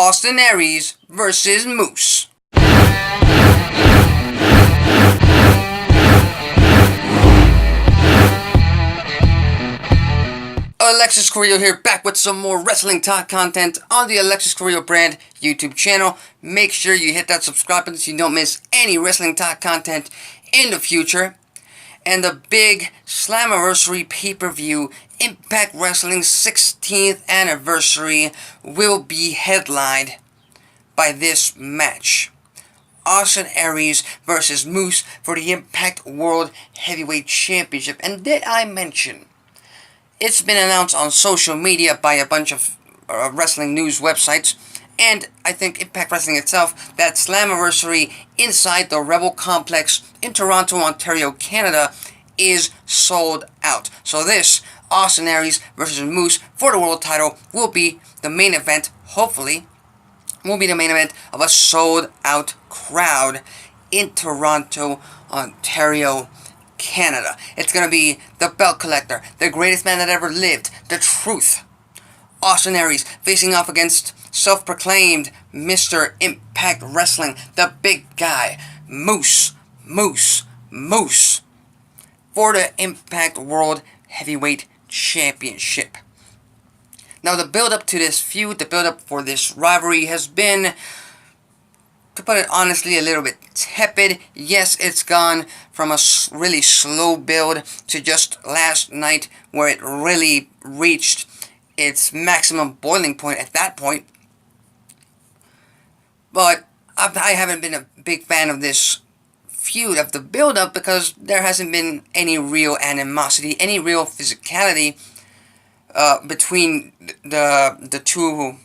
Aries versus Moose. Alexis Carrillo here, back with some more wrestling talk content on the Alexis Carrillo brand YouTube channel. Make sure you hit that subscribe button so you don't miss any wrestling talk content in the future. And the big Slammiversary pay-per-view, Impact Wrestling's 16th anniversary, will be headlined by this match. Aries versus Moose for the Impact World Heavyweight Championship. And did I mention, it's been announced on social media by a bunch of wrestling news websites, and I think Impact Wrestling itself, that Slammiversary inside the Rebel Complex in Toronto, Ontario, Canada, is sold out. So this, Aries versus Moose for the world title, will be the main event, hopefully, will be the main event of a sold-out crowd in Toronto, Ontario, Canada. It's going to be the belt collector, the greatest man that ever lived, the truth. Aries facing off against self-proclaimed Mr. Impact Wrestling, the big guy, Moose for the Impact World Heavyweight Championship. Now, the build-up to this feud, the build-up for this rivalry has been, to put it honestly, a little bit tepid. Yes, it's gone from a really slow build to just last night, where it really reached its maximum boiling point at that point. But I haven't been a big fan of this feud, of the build-up, because there hasn't been any real animosity, any real physicality between the two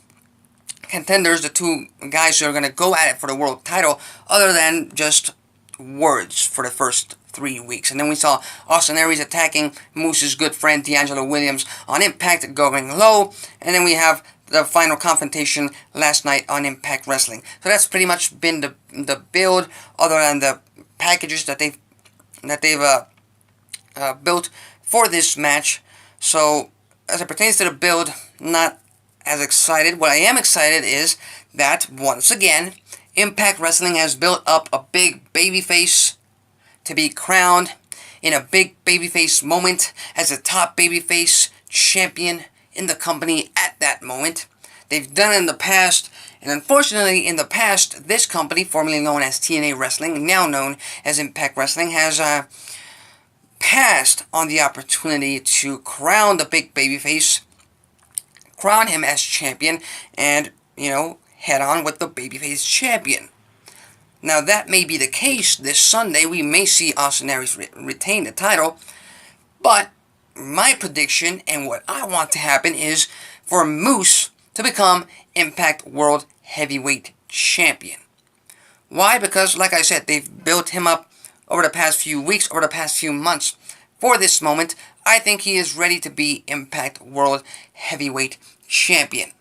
contenders, the two guys who are going to go at it for the world title, other than just words for the first 3 weeks. And then we saw Aries attacking Moose's good friend D'Angelo Williams on Impact, going low, and then we have the final confrontation last night on Impact Wrestling. So that's pretty much been the build, other than the packages that they've built for this match. So as it pertains to the build, not as excited. What I am excited is that, once again, Impact Wrestling has built up a big babyface to be crowned in a big babyface moment as a top babyface champion in the company at that moment. They've done it in the past, and unfortunately in the past, this company, formerly known as TNA Wrestling, now known as Impact Wrestling, has passed on the opportunity to crown the big babyface, crown him as champion, and, head on with the babyface champion. Now, that may be the case this Sunday. We may see Aries retain the title, but my prediction and what I want to happen is for Moose to become Impact World Heavyweight Champion. Why? Because, like I said, they've built him up over the past few weeks, over the past few months for this moment. I think he is ready to be Impact World Heavyweight Champion.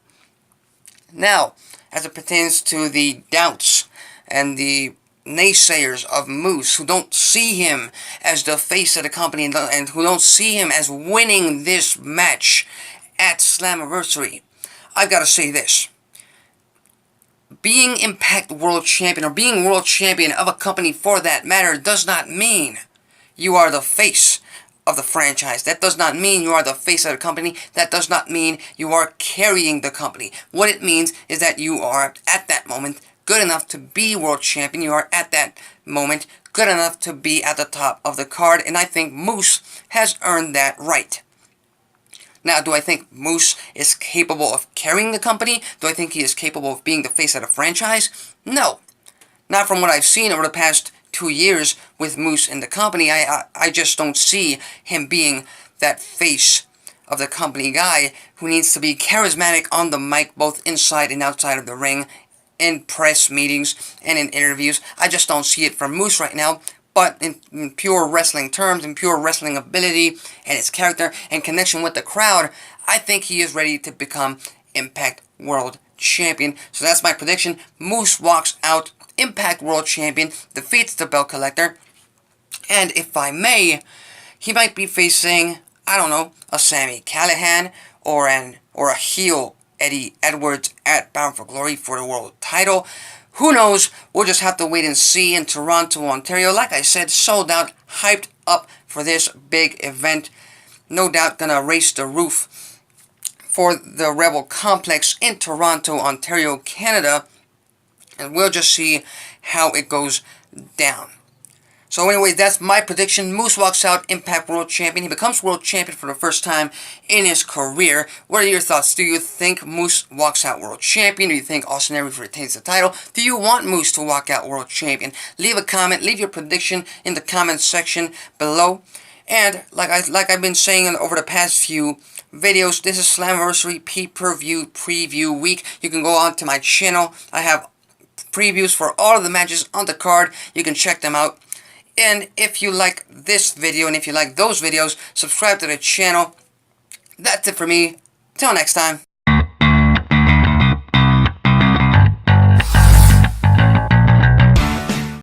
Now, as it pertains to the doubts and the naysayers of Moose, who don't see him as the face of the company and who don't see him as winning this match at Slammiversary, I've got to say this. Being Impact World Champion, or being World Champion of a company for that matter, does not mean you are the face of the franchise. That does not mean you are the face of the company. That does not mean you are carrying the company. What it means is that you are, at that moment, good enough to be World Champion. You are, at that moment, good enough to be at the top of the card, and I think Moose has earned that right. Now, do I think Moose is capable of carrying the company? Do I think he is capable of being the face of the franchise? No. Not from what I've seen over the past 2 years with Moose in the company. I just don't see him being that face of the company guy who needs to be charismatic on the mic, both inside and outside of the ring, in press meetings and in interviews. I just don't see it from Moose right now. But in pure wrestling terms, in pure wrestling ability and his character and connection with the crowd, I think he is ready to become Impact World Champion. So that's my prediction. Moose walks out Impact World Champion, defeats the belt collector, and if I may, he might be facing, I don't know, a Sami Callihan or a heel Eddie Edwards at Bound for Glory for the world title. Who knows? We'll just have to wait and see in Toronto, Ontario. Like I said, sold out, hyped up for this big event. No doubt gonna raise the roof for the Rebel Complex in Toronto, Ontario, Canada. And we'll just see how it goes down. So anyways, that's my prediction. Moose walks out Impact World Champion. He becomes World Champion for the first time in his career. What are your thoughts? Do you think Moose walks out World Champion? Do you think Austin Aries retains the title? Do you want Moose to walk out World Champion? Leave a comment. Leave your prediction in the comment section below. And like I've been saying over the past few videos, this is Slammiversary pay-per-view preview week. You can go on to my channel. I have previews for all of the matches on the card. You can check them out. And if you like this video and if you like those videos, subscribe to the channel. That's it for me. Till next time.